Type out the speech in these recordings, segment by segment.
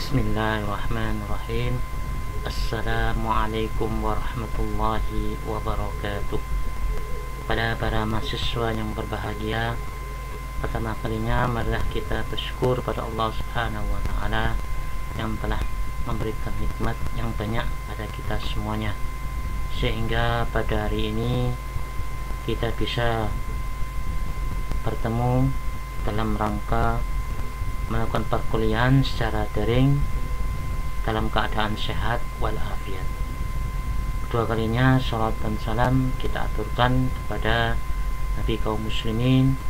Bismillahirrahmanirrahim. Assalamualaikum warahmatullahi wabarakatuh. Pada para mahasiswa yang berbahagia, pertama kalinya marilah kita bersyukur pada Allah Subhanahu wa taala yang telah memberikan nikmat yang banyak pada kita semuanya, sehingga pada hari ini kita bisa bertemu dalam rangka melakukan perkuliahan secara daring dalam keadaan sehat walafiat. Kedua kalinya salat dan salam kita aturkan kepada Nabi kaum muslimin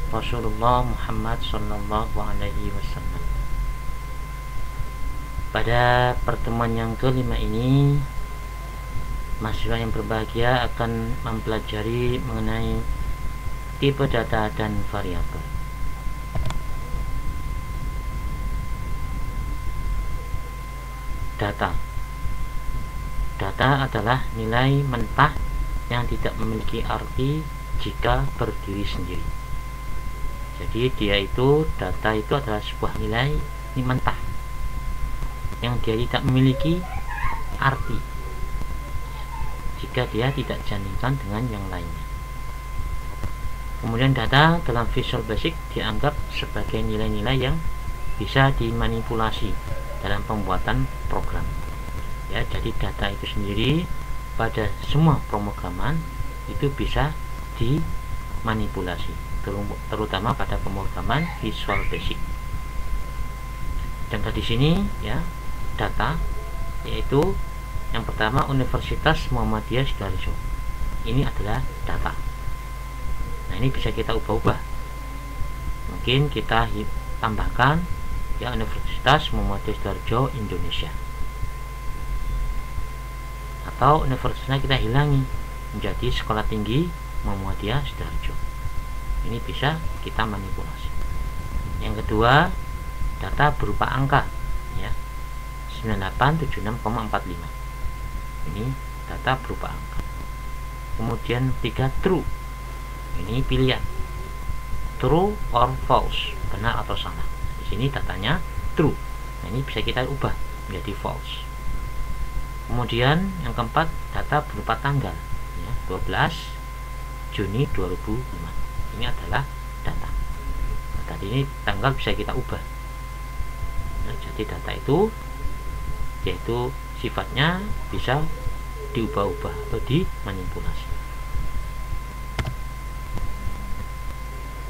Rasulullah Muhammad sallallahu alaihi wasallam. Pada pertemuan yang kelima ini, mahasiswa yang berbahagia akan mempelajari mengenai tipe data dan variabel. Data adalah nilai mentah yang tidak memiliki arti jika berdiri sendiri. Jadi data itu adalah sebuah nilai mentah yang dia tidak memiliki arti jika dia tidak dibandingkan dengan yang lainnya. Kemudian data dalam Visual Basic dianggap sebagai nilai-nilai yang bisa dimanipulasi dalam pembuatan program. Ya, jadi data itu sendiri pada semua pemrograman itu bisa dimanipulasi, terutama pada pemrograman Visual Basic. Contoh di sini ya, data yaitu yang pertama Universitas Muhammadiyah Sidoarjo. Ini adalah data. Nah, ini bisa kita ubah-ubah. Mungkin kita tambahkan ya Universitas Muhammadiyah Sidoarjo Indonesia, atau universitasnya kita hilangi menjadi Sekolah Tinggi Muhammadiyah Sidoarjo. Ini bisa kita manipulasi. Yang kedua, data berupa angka ya 9876,45. Ini data berupa angka. Kemudian 3 true. Ini pilihan true or false, benar atau salah. Di sini datanya true. Nah, ini bisa kita ubah menjadi false. Kemudian yang keempat, data berupa tanggal ya, 12 Juni 2005. Ini adalah data. Nah, tadi ini tanggal bisa kita ubah. Nah, jadi data itu yaitu sifatnya bisa diubah-ubah atau dimanipulasi.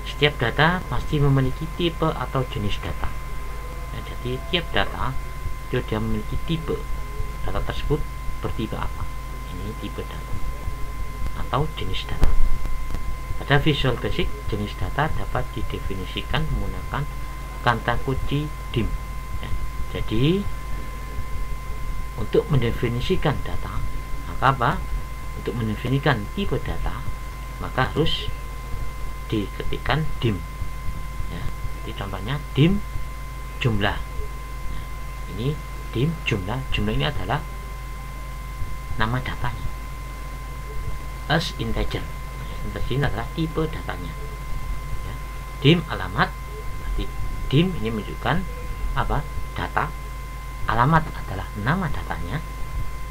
Setiap data pasti memiliki tipe atau jenis data. Nah, jadi tiap data itu dia memiliki tipe. Data tersebut bertipe apa? Ini tipe data atau jenis data. Pada Visual Basic, jenis data dapat didefinisikan menggunakan kata kunci DIM. Ya, jadi untuk mendefinisikan data, maka apa? Untuk mendefinisikan tipe data, maka harus diketikkan DIM ya. Jadi contohnya DIM jumlah. Nah, ini DIM jumlah. Jumlah ini adalah nama datanya. As integer. Integer ini adalah tipe datanya ya. DIM alamat. Berarti DIM ini menunjukkan apa? Data. Alamat adalah nama datanya.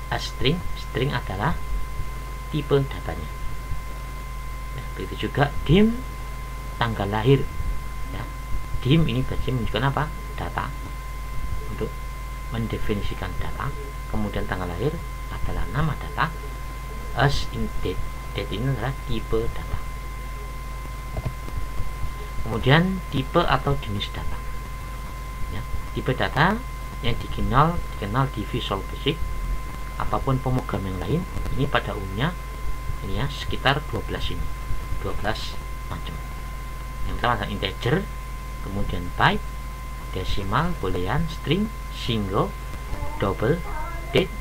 As string. String adalah tipe datanya. Begitu juga DIM tanggal lahir ya. DIM ini berarti menunjukkan apa? Data. Untuk mendefinisikan data. Kemudian tanggal lahir adalah nama data. As in date. Date ini adalah tipe data. Kemudian tipe atau jenis data ya. Tipe data yang dikenal di Visual Basic apapun pemrogram yang lain ini pada umumnya ini ya sekitar 12 ini. 12 macam. Yang pertama adalah integer, kemudian byte, desimal, boolean, string, single, double, date,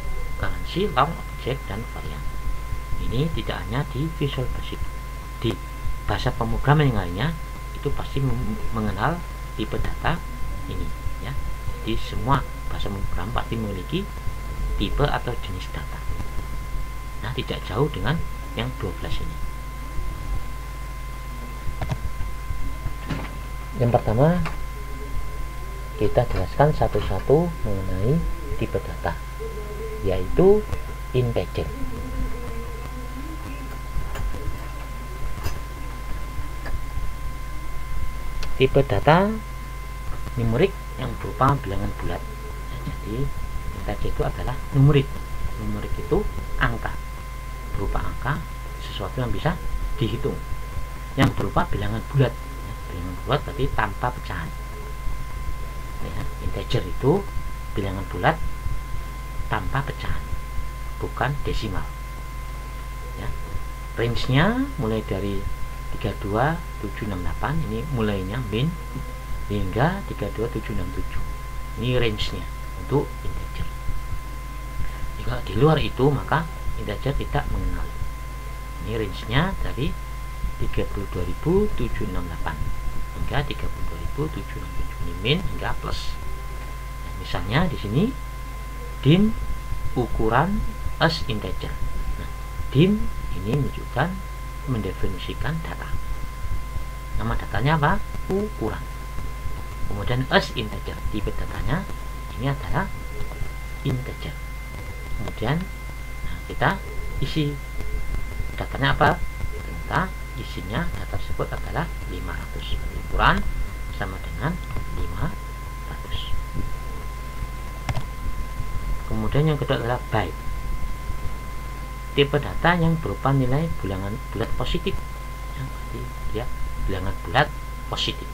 currency, long, object, dan varian. Ini tidak hanya di Visual Basic, di bahasa pemrograman yang lainnya itu pasti mengenal tipe data ini ya. Jadi semua bahasa pemrograman pasti memiliki tipe atau jenis data. Nah, tidak jauh dengan yang 12 ini. Yang pertama kita jelaskan satu-satu mengenai tipe data, yaitu integer. Tipe data numerik yang berupa bilangan bulat. Jadi integer itu adalah numerik. Numerik itu angka, berupa angka, sesuatu yang bisa dihitung, yang berupa bilangan bulat. Bilangan bulat berarti tanpa pecahan. Integer itu bilangan bulat tanpa pecahan, bukan desimal. Range-nya mulai dari 32768, ini mulainya min, hingga 32767. Ini range-nya untuk integer. Jika di luar itu, maka integer tidak mengenal. Ini range-nya dari 32.768 hingga 32.767, ini min hingga plus. Misalnya di sini dim ukuran as integer. Dim ini menunjukkan, mendefinisikan data. Nama datanya apa? Ukuran. Kemudian as integer, tipe datanya ini adalah integer. Kemudian kita isi datanya apa? Ternyata isinya data tersebut adalah 500. Ukuran sama dengan 500. Kemudian yang kedua adalah byte. Tipe data yang berupa nilai bilangan bulat positif. Berarti dia bilangan bulat positif,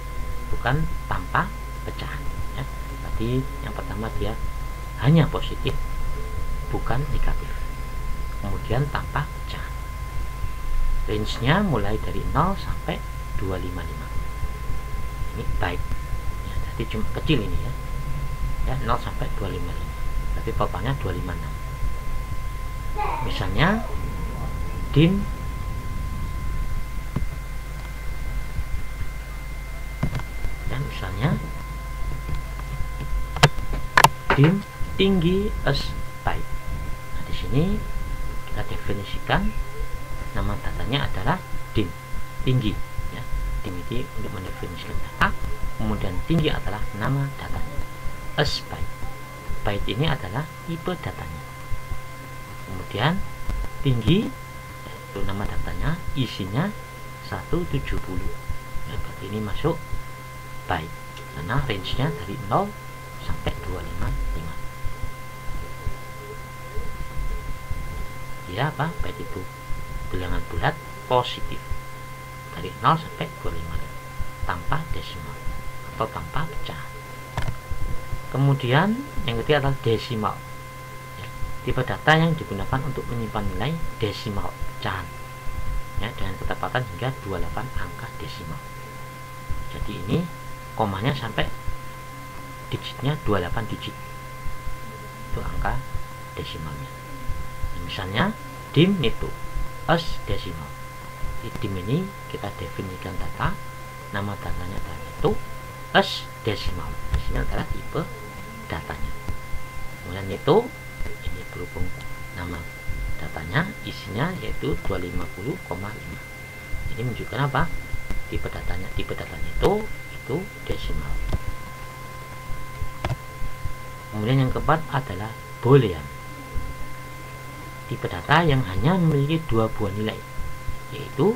bukan tanpa pecahan. Berarti yang pertama dia hanya positif, bukan negatif. Kemudian tanpa pecahan. Range-nya mulai dari 0 sampai 255. Ini byte. Jadi cuma kecil ini ya. 0 sampai 255. Tapi totalnya 256. Misalnya dim dim tinggi as byte. Nah, di sini kita definisikan nama datanya adalah dim, tinggi ya. Dim itu untuk mendefinisikan data, kemudian tinggi adalah nama datanya. As byte. Byte ini adalah tipe datanya. Kemudian tinggi itu nama datanya, isinya 170. Ya, berarti ini masuk byte karena range-nya dari 0 sampai 255. Ya apa? Byte itu bilangan bulat positif dari 0 sampai 255 tanpa desimal atau tanpa pecahan. Kemudian yang ketiga adalah desimal. Tipe data yang digunakan untuk menyimpan nilai desimal pecahan ya, dengan ketepatan hingga 28 angka desimal. Jadi ini komanya sampai digitnya 28 digit, itu angka desimalnya. Misalnya dim itu as desimal. Di dim ini kita definisikan data, nama datanya adalah itu as desimal. Desimal adalah tipe datanya. Kemudian itu ini berhubung nama datanya, isinya yaitu 250,5. Ini menunjukkan apa? Tipe datanya itu desimal. Kemudian yang keempat adalah boolean. Tipe data yang hanya memiliki dua buah nilai, yaitu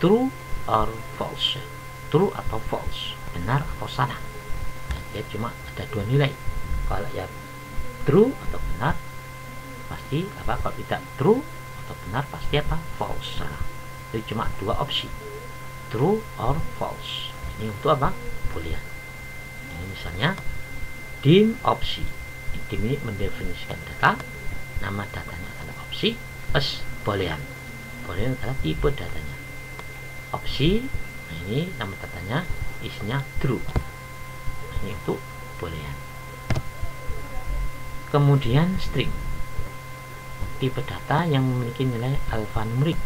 true or false. True atau false, benar atau salah. Nah, dia cuma ada dua nilai. Kalau ya true atau benar pasti apa, kalau tidak true atau benar pasti apa, false, salah. Jadi cuma dua opsi, true or false. Ini untuk apa? Boolean. Ini misalnya dim opsi. Dim ini mendefinisikan data, nama datanya adalah opsi, as boolean. Boolean adalah tipe datanya. Opsi, nah ini nama datanya, isinya true. Ini untuk boolean. Kemudian string, tipe data yang memiliki nilai alfanumerik,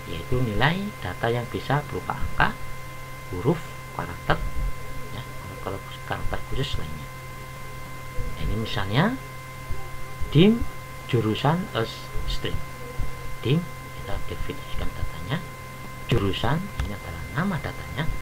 yaitu nilai data yang bisa berupa angka, huruf, karakter ya, kalau karakter khusus lainnya. Nah, ini misalnya dim jurusan as string. Dim kita definisikan datanya, jurusan ini adalah nama datanya,